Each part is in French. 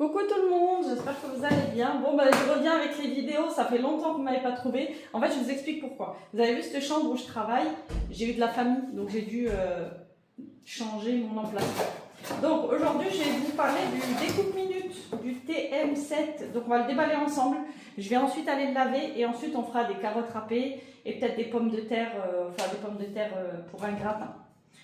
Coucou tout le monde, j'espère que vous allez bien. Bon, je reviens avec les vidéos, ça fait longtemps que vous ne m'avez pas trouvé. En fait, je vous explique pourquoi. Vous avez vu cette chambre où je travaille, j'ai eu de la famille, donc j'ai dû changer mon emplacement. Donc aujourd'hui, je vais vous parler du découpe-minute, du TM7. Donc on va le déballer ensemble. Je vais ensuite aller le laver et ensuite on fera des carottes râpées et peut-être des pommes de terre, pour un gratin.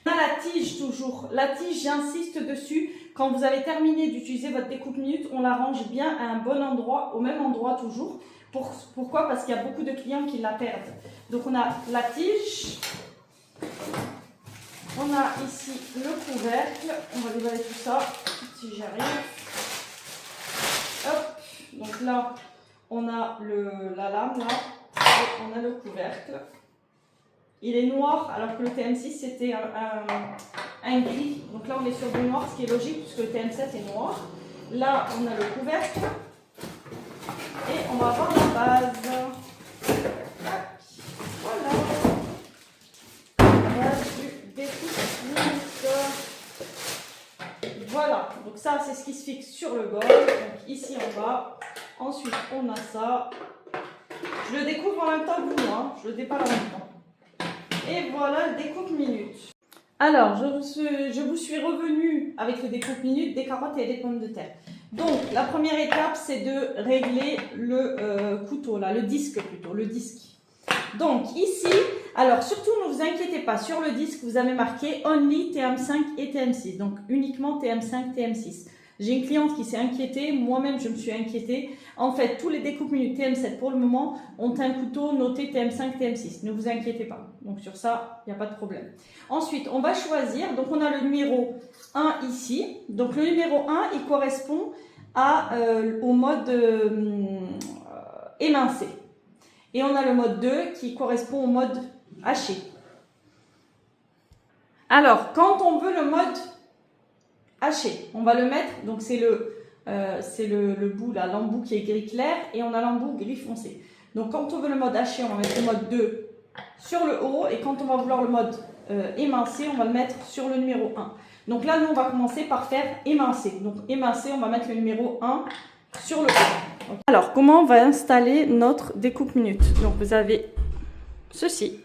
On a la tige toujours. La tige, j'insiste dessus. Quand vous avez terminé d'utiliser votre découpe-minute, on la range bien à un bon endroit, au même endroit toujours. Pourquoi? Parce qu'il y a beaucoup de clients qui la perdent. Donc on a la tige. On a ici le couvercle. On va déballer tout ça si j'arrive. Hop. Donc là, on a la lame là. Et on a le couvercle. Il est noir alors que le TM6 c'était un gris. Donc là on est sur du noir, ce qui est logique puisque le TM7 est noir. Là on a le couvercle. Et on va avoir la base. Voilà. La base du découpe-minute. Voilà. Donc ça c'est ce qui se fixe sur le bol. Donc ici en bas. Ensuite on a ça. Je le découvre en même temps que vous, hein. Je le déballe en même temps. Et voilà le découpe-minute. Alors, je vous suis revenue avec le découpe-minute des carottes et des pommes de terre. Donc, la première étape, c'est de régler le couteau, là, le disque plutôt, le disque. Donc, ici, alors surtout ne vous inquiétez pas, sur le disque, vous avez marqué Only TM5 et TM6. Donc, uniquement TM5, TM6. J'ai une cliente qui s'est inquiétée, moi-même je me suis inquiétée. En fait, tous les découpes-minutes TM7 pour le moment ont un couteau noté TM5, TM6. Ne vous inquiétez pas. Donc sur ça, il n'y a pas de problème. Ensuite, on va choisir. Donc on a le numéro 1 ici. Donc le numéro 1, il correspond au mode émincé. Et on a le mode 2 qui correspond au mode haché. Alors, quand on veut le mode haché, on va le mettre, donc c'est le bout là, l'embout qui est gris clair et on a l'embout gris foncé. Donc quand on veut le mode haché, on va mettre le mode 2 sur le haut et quand on va vouloir le mode émincé, on va le mettre sur le numéro 1. Donc là, nous, on va commencer par faire émincé. Donc émincé, on va mettre le numéro 1 sur le haut. Okay. Alors, comment on va installer notre découpe-minute? Donc vous avez ceci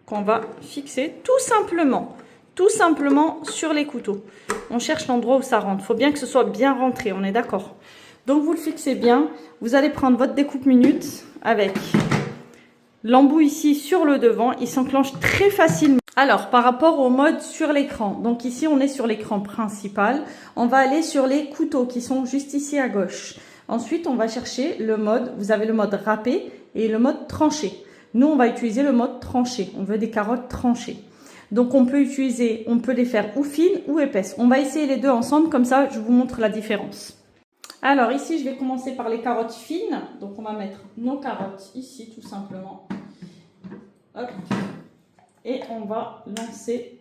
qu'on va fixer tout simplement sur les couteaux. On cherche l'endroit où ça rentre. Il faut bien que ce soit bien rentré, on est d'accord. Donc vous le fixez bien. Vous allez prendre votre découpe-minute avec l'embout ici sur le devant. Il s'enclenche très facilement. Alors, par rapport au mode sur l'écran. Donc ici, on est sur l'écran principal. On va aller sur les couteaux qui sont juste ici à gauche. Ensuite, on va chercher le mode. Vous avez le mode râpé et le mode tranché. Nous, on va utiliser le mode tranché. On veut des carottes tranchées. Donc on peut les faire ou fines ou épaisses. On va essayer les deux ensemble, comme ça je vous montre la différence. Alors ici je vais commencer par les carottes fines. Donc on va mettre nos carottes ici tout simplement. Hop. Et on va lancer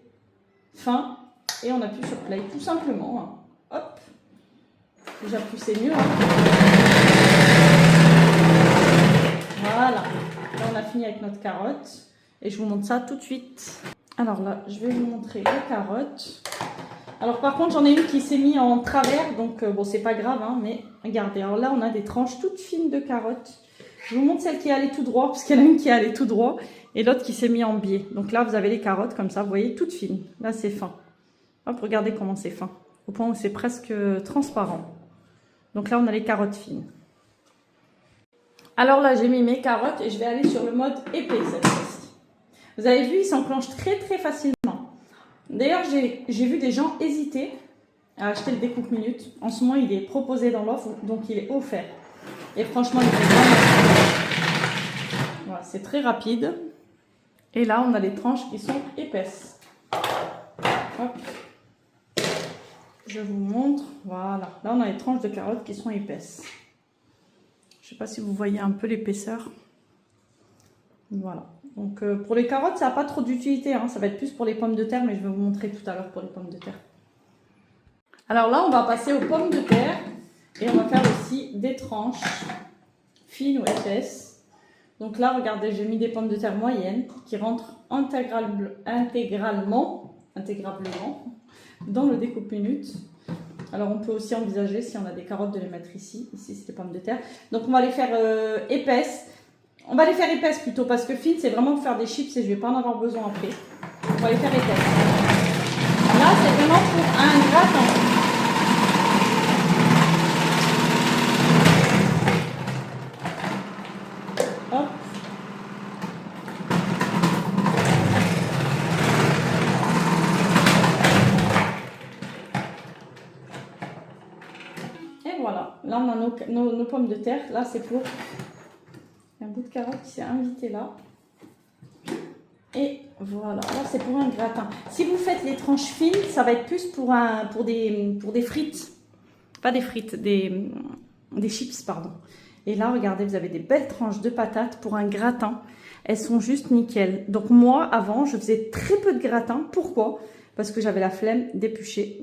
fin et on appuie sur play tout simplement. Hop. Déjà plus c'est mieux. Voilà. Là on a fini avec notre carotte et je vous montre ça tout de suite. Alors là, je vais vous montrer les carottes. Alors par contre, j'en ai une qui s'est mise en travers, donc bon, c'est pas grave, hein, mais regardez. Alors là, on a des tranches toutes fines de carottes. Je vous montre celle qui est allée tout droit, parce qu'il y en a une qui est allée tout droit, et l'autre qui s'est mise en biais. Donc là, vous avez les carottes comme ça, vous voyez, toutes fines. Là, c'est fin. Hop, regardez comment c'est fin. Au point où c'est presque transparent. Donc là, on a les carottes fines. Alors là, j'ai mis mes carottes et je vais aller sur le mode épais cette fois-ci. Vous avez vu, il s'enclenche très facilement. D'ailleurs, j'ai vu des gens hésiter à acheter le découpe-minute. En ce moment, il est proposé dans l'offre, donc il est offert. Et franchement, il est vraiment... Voilà, c'est très rapide. Et là, on a les tranches qui sont épaisses. Hop. Je vous montre. Voilà. Là, on a les tranches de carottes qui sont épaisses. Je ne sais pas si vous voyez un peu l'épaisseur. Voilà. Donc pour les carottes, ça n'a pas trop d'utilité, hein. Ça va être plus pour les pommes de terre, mais je vais vous montrer tout à l'heure pour les pommes de terre. Alors là, on va passer aux pommes de terre et on va faire aussi des tranches fines ou épaisses. Donc là, regardez, j'ai mis des pommes de terre moyennes qui rentrent intégralement dans le découpe-minute. Alors on peut aussi envisager, si on a des carottes, de les mettre ici. Ici c'est des pommes de terre. Donc on va les faire épaisses. On va les faire épaisses plutôt parce que fines c'est vraiment pour faire des chips et je vais pas en avoir besoin après. On va les faire épaisses. Là c'est vraiment pour un gratin. Hop. Et voilà, là on a nos pommes de terre. Là c'est pour un bout de carotte qui s'est invité là. Et voilà, là c'est pour un gratin. Si vous faites les tranches fines, ça va être plus pour des frites. Pas des frites, des chips, pardon. Et là, regardez, vous avez des belles tranches de patates pour un gratin. Elles sont juste nickel. Donc moi, avant, je faisais très peu de gratin. Pourquoi? Parce que j'avais la flemme d'éplucher,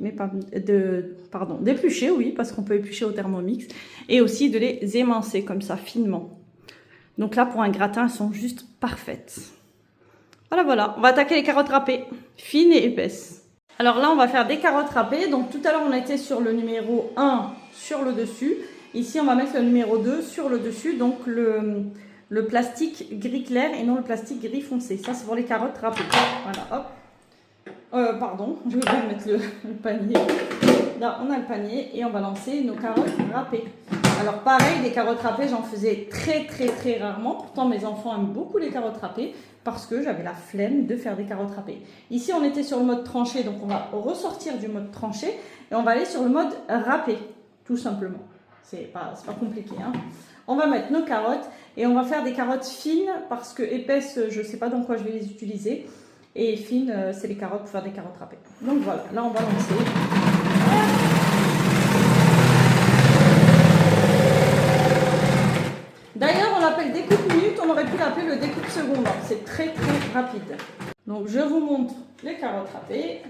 d'éplucher, oui, parce qu'on peut éplucher au Thermomix. Et aussi de les émincer comme ça, finement. Donc là, pour un gratin, elles sont juste parfaites. Voilà, voilà. On va attaquer les carottes râpées, fines et épaisses. Alors là, on va faire des carottes râpées. Donc tout à l'heure, on était sur le numéro 1 sur le dessus. Ici, on va mettre le numéro 2 sur le dessus. Donc le plastique gris clair et non le plastique gris foncé. Ça, c'est pour les carottes râpées. Voilà, hop. Pardon, je vais bien mettre le panier. Là, on a le panier et on va lancer nos carottes râpées. Alors pareil, les carottes râpées, j'en faisais très rarement. Pourtant, mes enfants aiment beaucoup les carottes râpées parce que j'avais la flemme de faire des carottes râpées. Ici, on était sur le mode tranché, donc on va ressortir du mode tranché et on va aller sur le mode râpé, tout simplement. C'est pas compliqué, hein. On va mettre nos carottes et on va faire des carottes fines parce que épaisses, je ne sais pas dans quoi je vais les utiliser. Et fines, c'est les carottes pour faire des carottes râpées. Donc voilà, là on va lancer. D'ailleurs, on l'appelle découpe minute, on aurait pu l'appeler le découpe seconde. C'est très rapide. Donc je vous montre les carottes râpées.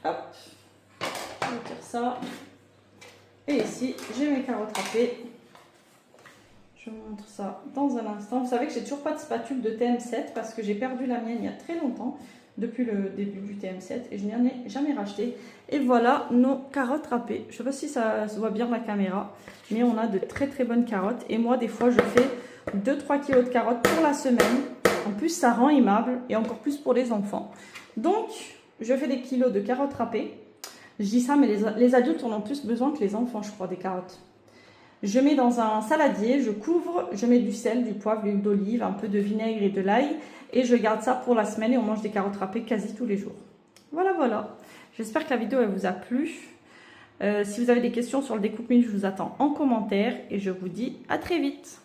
Hop, je retire ça. Et ici, j'ai mes carottes râpées. Je vous montre ça dans un instant. Vous savez que j'ai toujours pas de spatule de TM7 parce que j'ai perdu la mienne il y a très longtemps, depuis le début du TM7, et je n'y en ai jamais racheté. Et voilà nos carottes râpées. Je ne sais pas si ça se voit bien dans la caméra, mais on a de très bonnes carottes. Et moi, des fois, je fais 2-3 kg de carottes pour la semaine. En plus, ça rend aimable et encore plus pour les enfants. Donc, je fais des kilos de carottes râpées. Je dis ça, mais les adultes en ont plus besoin que les enfants, je crois, des carottes. Je mets dans un saladier, je couvre, je mets du sel, du poivre, de l'huile d'olive, un peu de vinaigre et de l'ail. Et je garde ça pour la semaine et on mange des carottes râpées quasi tous les jours. Voilà, voilà. J'espère que la vidéo elle vous a plu. Si vous avez des questions sur le découpe minute, je vous attends en commentaire. Et je vous dis à très vite.